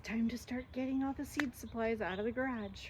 time to start getting all the seed supplies out of the garage.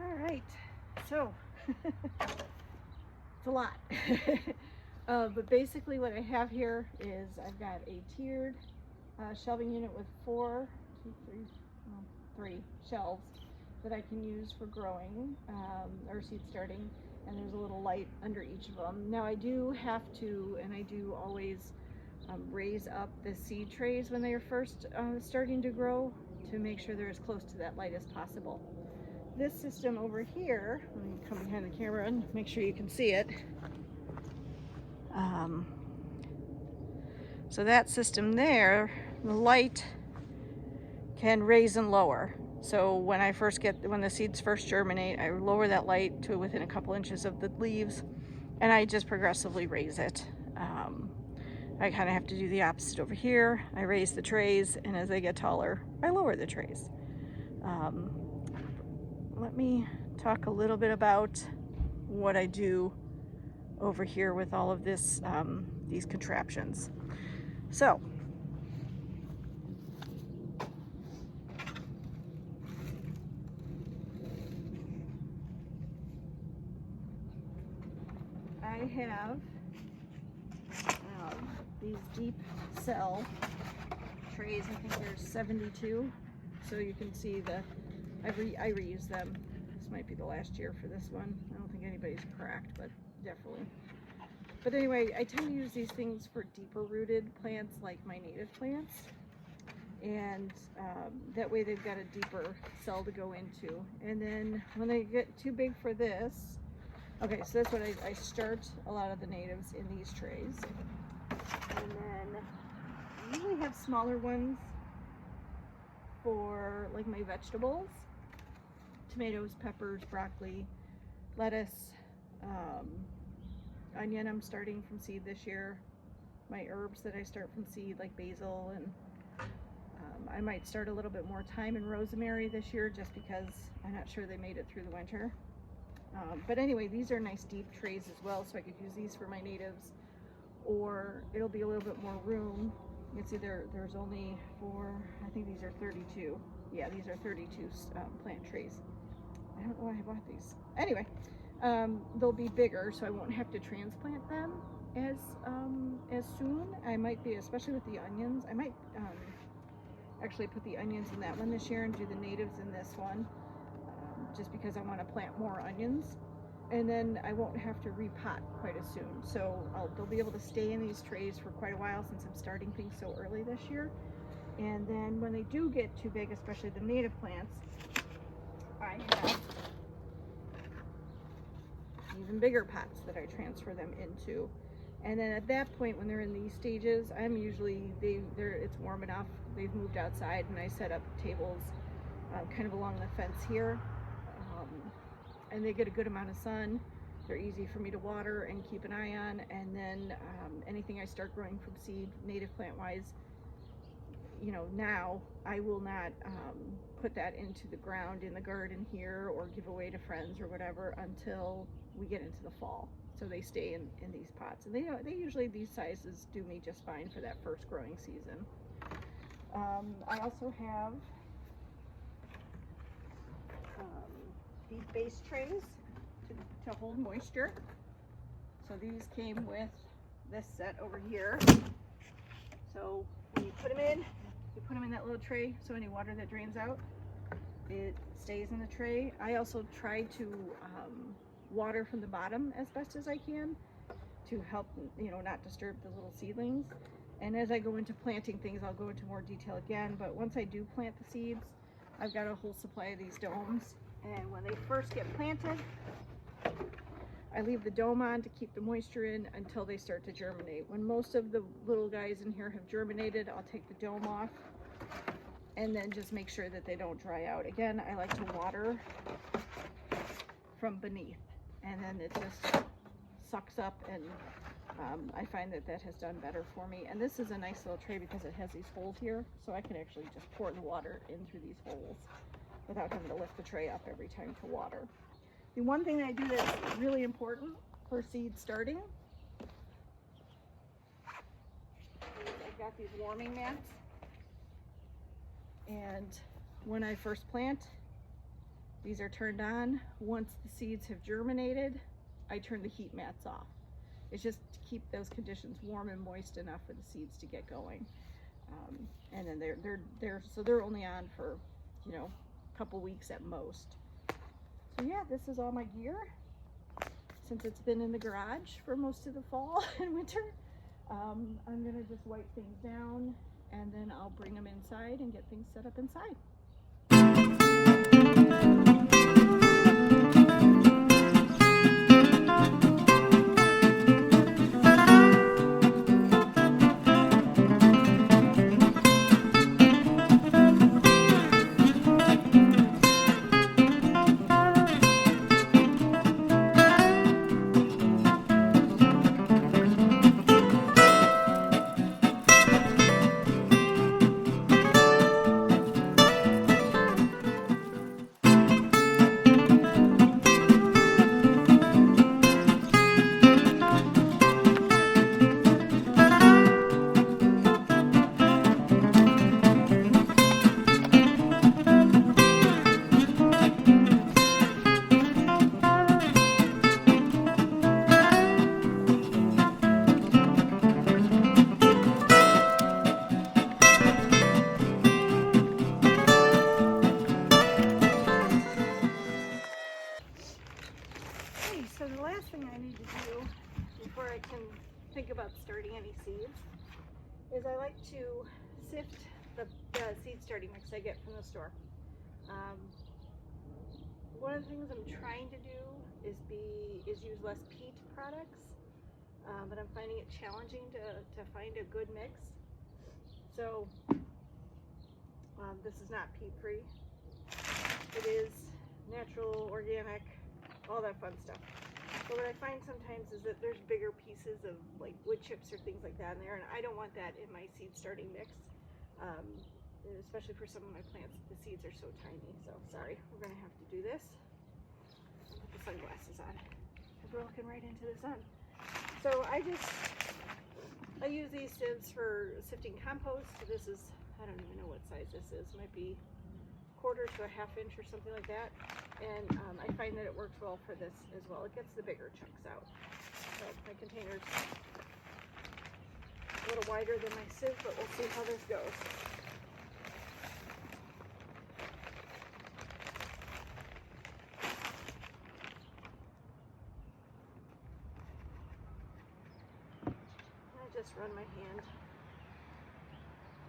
All right, so it's a lot. But basically what I have here is I've got a tiered shelving unit with three shelves that I can use for growing or seed starting, and there's a little light under each of them. Now I do have to, and I do always raise up the seed trays when they are first starting to grow to make sure they're as close to that light as possible. This system over here, let me come behind the camera and make sure you can see it. So that system there, the light can raise and lower. So when the seeds first germinate, I lower that light to within a couple inches of the leaves, and I just progressively raise it. I kind of have to do the opposite over here. I raise the trays, and as they get taller, I lower the trays. Let me talk a little bit about what I do over here with all of this, these contraptions. So, I have these deep cell trays. I think there's 72, so you can see I reuse them. This might be the last year for this one. I don't think anybody's cracked, but definitely. But anyway, I tend to use these things for deeper rooted plants like my native plants, and that way they've got a deeper cell to go into. And then when they get too big for this, okay, so that's what I start a lot of the natives in these trays. And then I usually have smaller ones for like my vegetables, tomatoes, peppers, broccoli, lettuce, onion I'm starting from seed this year, my herbs that I start from seed like basil, and I might start a little bit more thyme and rosemary this year just because I'm not sure they made it through the winter. But anyway, these are nice deep trays as well, so I could use these for my natives, or it'll be a little bit more room. You can see there's only I think these are 32. Yeah, these are 32 plant trays. I don't know why I bought these. Anyway, they'll be bigger, so I won't have to transplant them as soon. I might be, especially with the onions, I might actually put the onions in that one this year and do the natives in this one, just because I want to plant more onions, and then I won't have to repot quite as soon. So they'll be able to stay in these trays for quite a while since I'm starting things so early this year. And then when they do get too big, especially the native plants, I have even bigger pots that I transfer them into. And then at that point, when they're in these stages, I'm usually, it's warm enough, they've moved outside, and I set up tables kind of along the fence here, and they get a good amount of sun. They're easy for me to water and keep an eye on. And then anything I start growing from seed, native plant wise, you know, now I will not put that into the ground in the garden here or give away to friends or whatever until we get into the fall. So they stay in these pots, and they usually, these sizes do me just fine for that first growing season. I also have these base trays to hold moisture. So these came with this set over here. So when you put them in, you put them in that little tray, so any water that drains out, it stays in the tray. I also try to water from the bottom as best as I can to help, you know, not disturb the little seedlings. And as I go into planting things, I'll go into more detail again, but once I do plant the seeds, I've got a whole supply of these domes. And when they first get planted, I leave the dome on to keep the moisture in until they start to germinate. When most of the little guys in here have germinated, I'll take the dome off and then just make sure that they don't dry out. Again, I like to water from beneath, and then it just sucks up, and I find that that has done better for me. And this is a nice little tray because it has these holes here, so I can actually just pour the water in through these holes without having to lift the tray up every time to water. The one thing that I do that's really important for seed starting is I've got these warming mats, and when I first plant, these are turned on. Once the seeds have germinated, I turn the heat mats off. It's just to keep those conditions warm and moist enough for the seeds to get going. And then they're only on for, you know, a couple weeks at most. So yeah, this is all my gear. Since it's been in the garage for most of the fall and winter, I'm gonna just wipe things down, and then I'll bring them inside and get things set up inside. So the last thing I need to do before I can think about starting any seeds is I like to sift the seed starting mix I get from the store. One of the things I'm trying to do is use less peat products, but I'm finding it challenging to find a good mix. So this is not peat free. It is natural, organic, all that fun stuff. But what I find sometimes is that there's bigger pieces of like wood chips or things like that in there, and I don't want that in my seed starting mix, especially for some of my plants. The seeds are so tiny. So sorry, we're gonna have to do this. I'll put the sunglasses on because we're looking right into the sun. So I use these sieves for sifting compost. So this is, I don't even know what size this is. It might be 1/4 to a 1/2 inch or something like that. And I find that it works well for this as well. It gets the bigger chunks out. So my container's a little wider than my sieve, but we'll see how this goes. I just run my hand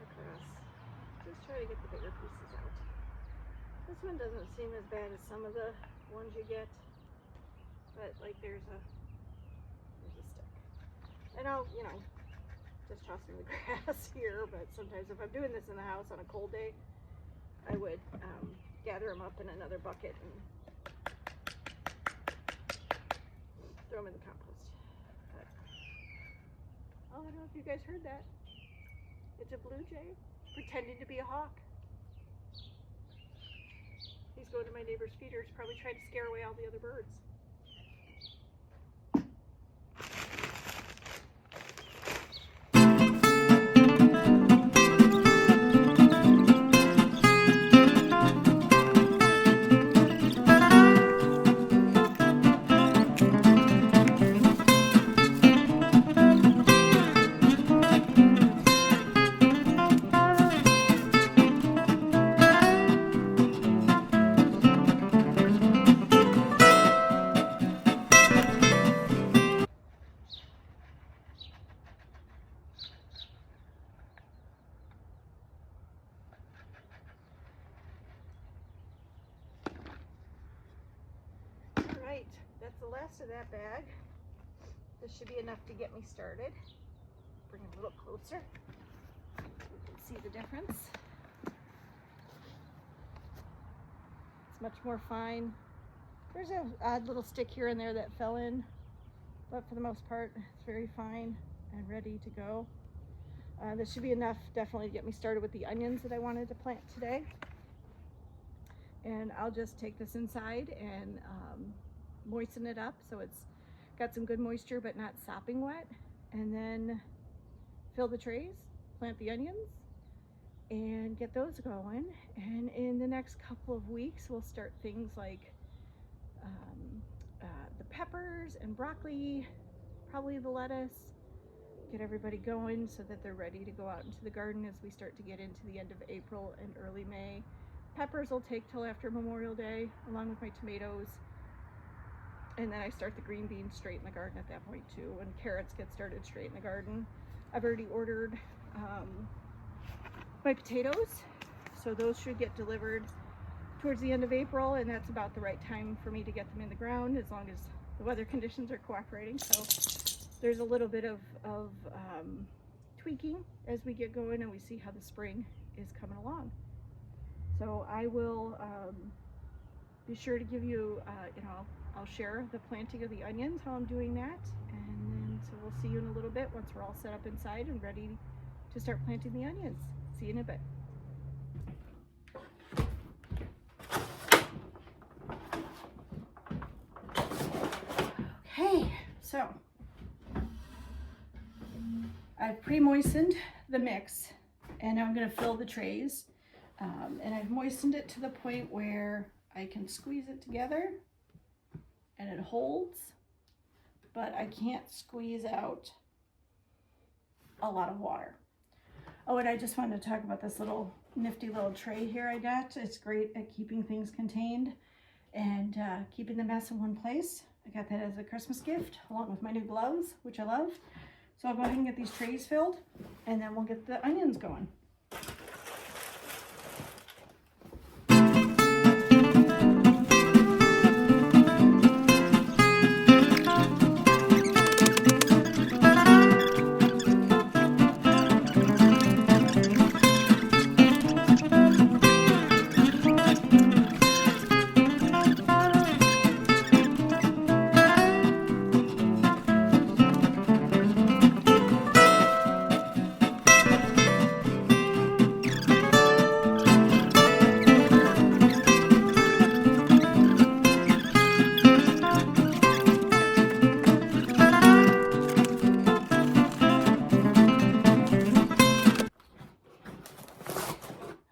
across. Just try to get the bigger pieces out. This one doesn't seem as bad as some of the ones you get, but like there's a stick. And I'll, you know, just toss in the grass here, but sometimes if I'm doing this in the house on a cold day, I would gather them up in another bucket and throw them in the compost. But, oh, I don't know if you guys heard that. It's a blue jay. pretending to be a hawk. He's going to my neighbor's feeders, probably trying to scare away all the other birds. Alright, that's the last of that bag. This should be enough to get me started. Bring it a little closer. You can see the difference. It's much more fine. There's an odd little stick here and there that fell in, but for the most part, it's very fine and ready to go. This should be enough definitely to get me started with the onions that I wanted to plant today. And I'll just take this inside and moisten it up so it's got some good moisture but not sopping wet, and then fill the trays, plant the onions, and get those going. And in the next couple of weeks we'll start things like the peppers and broccoli, probably the lettuce, get everybody going so that they're ready to go out into the garden as we start to get into the end of April and early May. Peppers will take till after Memorial Day, along with my tomatoes. And then I start the green beans straight in the garden at that point too, and carrots get started straight in the garden. I've already ordered my potatoes, so those should get delivered towards the end of April, and that's about the right time for me to get them in the ground, as long as the weather conditions are cooperating. So there's a little bit of tweaking as we get going and we see how the spring is coming along. So I will be sure to give you, I'll share the planting of the onions, how I'm doing that, and then so we'll see you in a little bit once we're all set up inside and ready to start planting the onions. See you in a bit. Okay, so I've pre-moistened the mix, and now I'm going to fill the trays. And I've moistened it to the point where I can squeeze it together and it holds, but I can't squeeze out a lot of water. Oh, and I just wanted to talk about this little nifty little tray here I got. It's great at keeping things contained and keeping the mess in one place. I got that as a Christmas gift along with my new gloves, which I love. So I'll go ahead and get these trays filled, and then we'll get the onions going.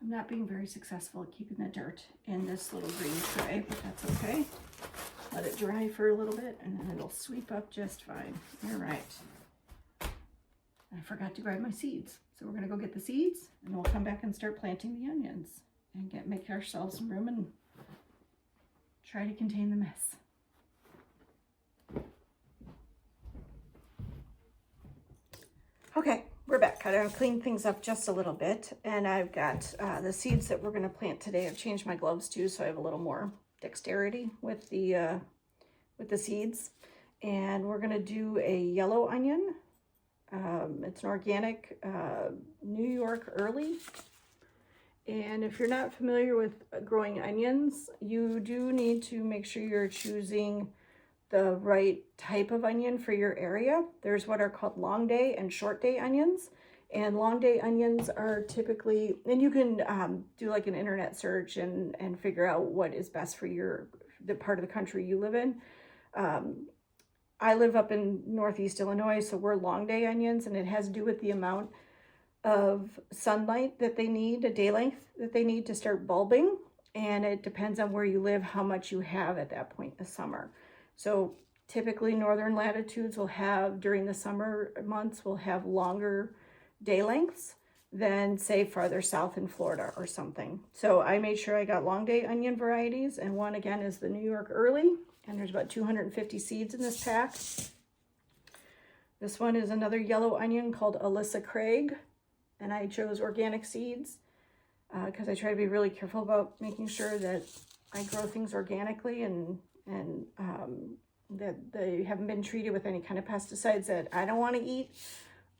Not being very successful at keeping the dirt in this little green tray, but that's okay. Let it dry for a little bit and then it'll sweep up just fine. All right. I forgot to grab my seeds. So we're gonna go get the seeds and we'll come back and start planting the onions and make ourselves some room and try to contain the mess. Okay. We're back. I'm going to clean things up just a little bit, and I've got the seeds that we're going to plant today. I've changed my gloves too, so I have a little more dexterity with the seeds. And we're going to do a yellow onion. It's an organic New York early. And if you're not familiar with growing onions, you do need to make sure you're choosing the right type of onion for your area. There's what are called long day and short day onions. And long day onions are typically, and you can do like an internet search and figure out what is best for the part of the country you live in. I live up in Northeast Illinois, so we're long day onions, and it has to do with the amount of sunlight that they need, a day length that they need to start bulbing. And it depends on where you live, how much you have at that point in the summer. So typically northern latitudes will have, during the summer months, will have longer day lengths than say farther south in Florida or something. So I made sure I got long day onion varieties, and one again is the New York Early, and there's about 250 seeds in this pack. This one is another yellow onion called Alyssa Craig, and I chose organic seeds because I try to be really careful about making sure that I grow things organically and that they haven't been treated with any kind of pesticides that I don't want to eat,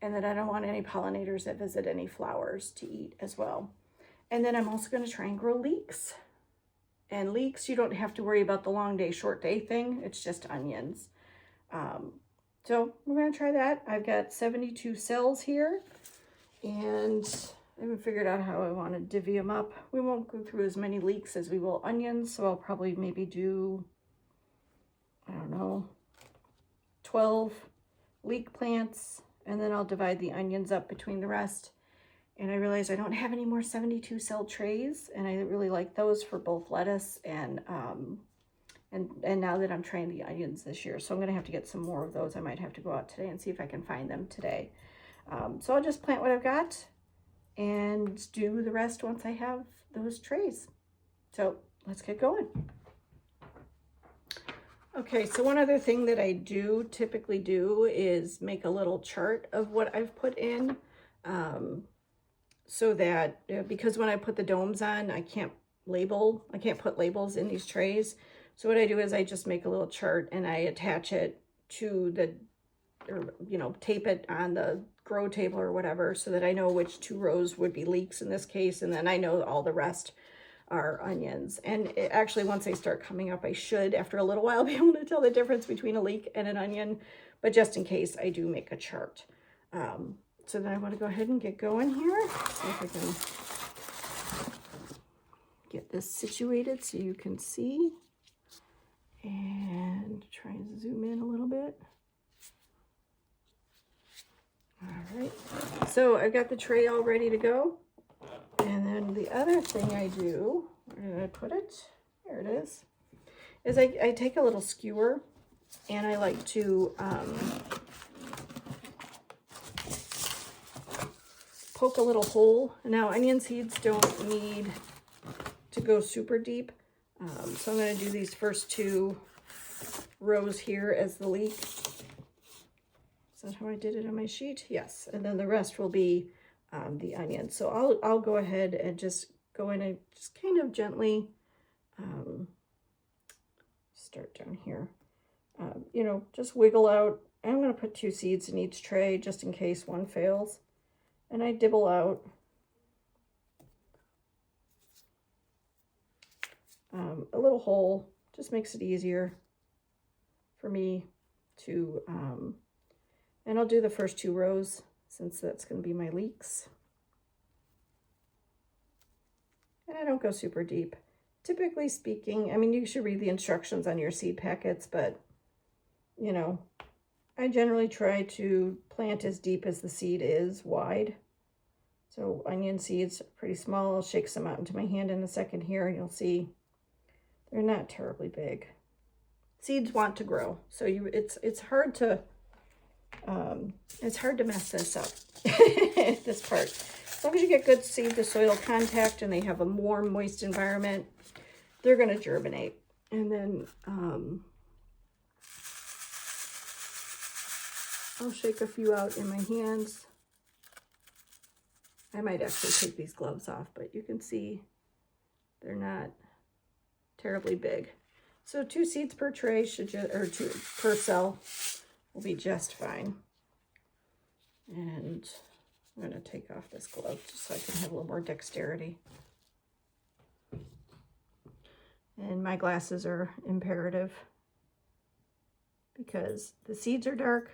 and that I don't want any pollinators that visit any flowers to eat as well. And then I'm also going to try and grow leeks. And leeks, you don't have to worry about the long day, short day thing. It's just onions. So we're going to try that. I've got 72 cells here, and I haven't figured out how I want to divvy them up. We won't go through as many leeks as we will onions, so I'll probably maybe do, I don't know, 12 leek plants, and then I'll divide the onions up between the rest. And I realized I don't have any more 72 cell trays, and I really like those for both lettuce and now that I'm trying the onions this year. So I'm gonna have to get some more of those. I might have to go out today and see if I can find them today. So I'll just plant what I've got and do the rest once I have those trays. So let's get going. Okay, so one other thing that I typically do is make a little chart of what I've put in, so that, because when I put the domes on, I can't put labels in these trays. So what I do is I just make a little chart and I attach it to tape it on the grow table or whatever, so that I know which 2 rows would be leeks in this case, and then I know all the rest are onions. And actually, once they start coming up, I should, after a little while, be able to tell the difference between a leek and an onion, but just in case, I do make a chart. So then I want to go ahead and get going here. See if I can get this situated so you can see, and try and zoom in a little bit. All right, so I've got the tray all ready to go. And then the other thing I do, where did I put it? There it is I take a little skewer, and I like to poke a little hole. Now, onion seeds don't need to go super deep. So I'm going to do these first 2 rows here as the leek. Is that how I did it on my sheet? Yes. And then the rest will be the onion. So I'll go ahead and just go in and just kind of gently start down here. Just wiggle out. I'm going to put 2 seeds in each tray just in case one fails. And I dibble out a little hole. Just makes it easier for me to, and I'll do the first 2 rows since that's going to be my leeks. And I don't go super deep. Typically speaking, I mean, you should read the instructions on your seed packets, but, I generally try to plant as deep as the seed is wide. So onion seeds are pretty small. I'll shake some out into my hand in a second here, and you'll see they're not terribly big. Seeds want to grow, so it's hard to mess this up. This part, as long as you get good seed to soil contact and they have a warm, moist environment, they're going to germinate. And then I'll shake a few out in my hands. I might actually take these gloves off, but you can see they're not terribly big. So 2 seeds per tray or 2 per cell will be just fine. And I'm going to take off this glove just so I can have a little more dexterity. And my glasses are imperative because the seeds are dark.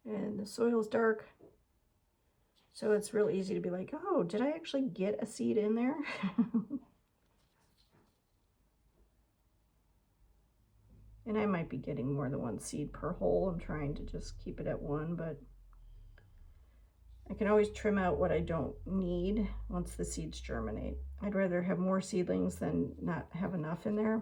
And the soil's dark, so it's real easy to be like, oh, did I actually get a seed in there? And I might be getting more than one seed per hole. I'm trying to just keep it at one, but I can always trim out what I don't need once the seeds germinate. I'd rather have more seedlings than not have enough in there.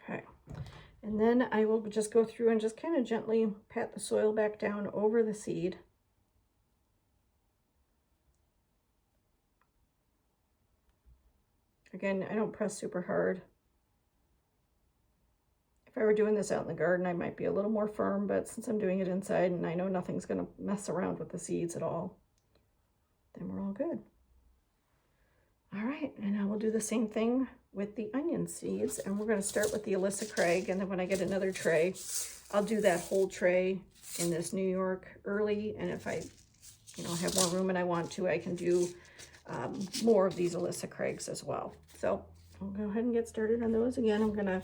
Okay, and then I will just go through and just kind of gently pat the soil back down over the seed. Again, I don't press super hard. If I were doing this out in the garden, I might be a little more firm, but since I'm doing it inside and I know nothing's going to mess around with the seeds at all, then we're all good. All right, and I will do the same thing with the onion seeds, and we're going to start with the Alyssa Craig, and then when I get another tray, I'll do that whole tray in this New York early, and if I have more room and I want to, I can do more of these Alyssa Craigs as well. So I'll go ahead and get started on those. Again, I'm going to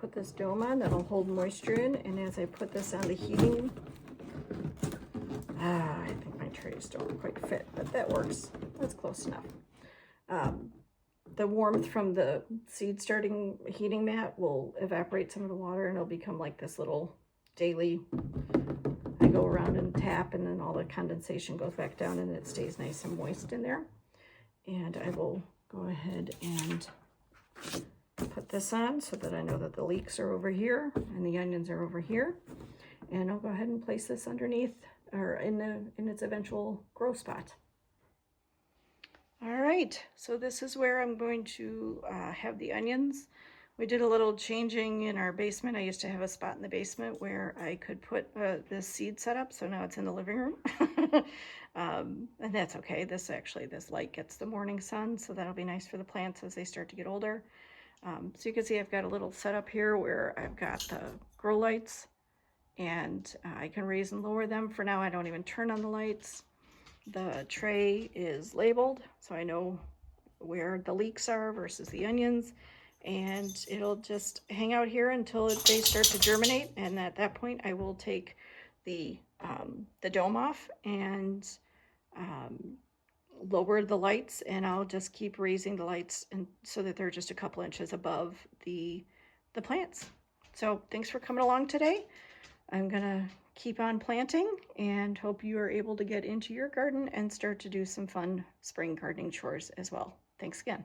put this dome on that'll hold moisture in, and as I put this on the heating, I think my trays don't quite fit, but that works. That's close enough. The warmth from the seed starting heating mat will evaporate some of the water, and it'll become like this little daily, I go around and tap, and then all the condensation goes back down and it stays nice and moist in there. And I will go ahead and put this on so that I know that the leeks are over here and the onions are over here. And I'll go ahead and place this underneath or in its eventual grow spot. All right, so this is where I'm going to have the onions. We did a little changing in our basement. I used to have a spot in the basement where I could put this seed set up, so now it's in the living room. And that's okay. This light gets the morning sun, so that'll be nice for the plants as they start to get older. So you can see I've got a little setup here where I've got the grow lights, and I can raise and lower them. For now, I don't even turn on the lights. The tray is labeled, so I know where the leeks are versus the onions, and it'll just hang out here until they start to germinate, and at that point I will take the dome off and lower the lights, and I'll just keep raising the lights and so that they're just a couple inches above the plants. So thanks for coming along today. I'm gonna keep on planting and hope you are able to get into your garden and start to do some fun spring gardening chores as well. Thanks again.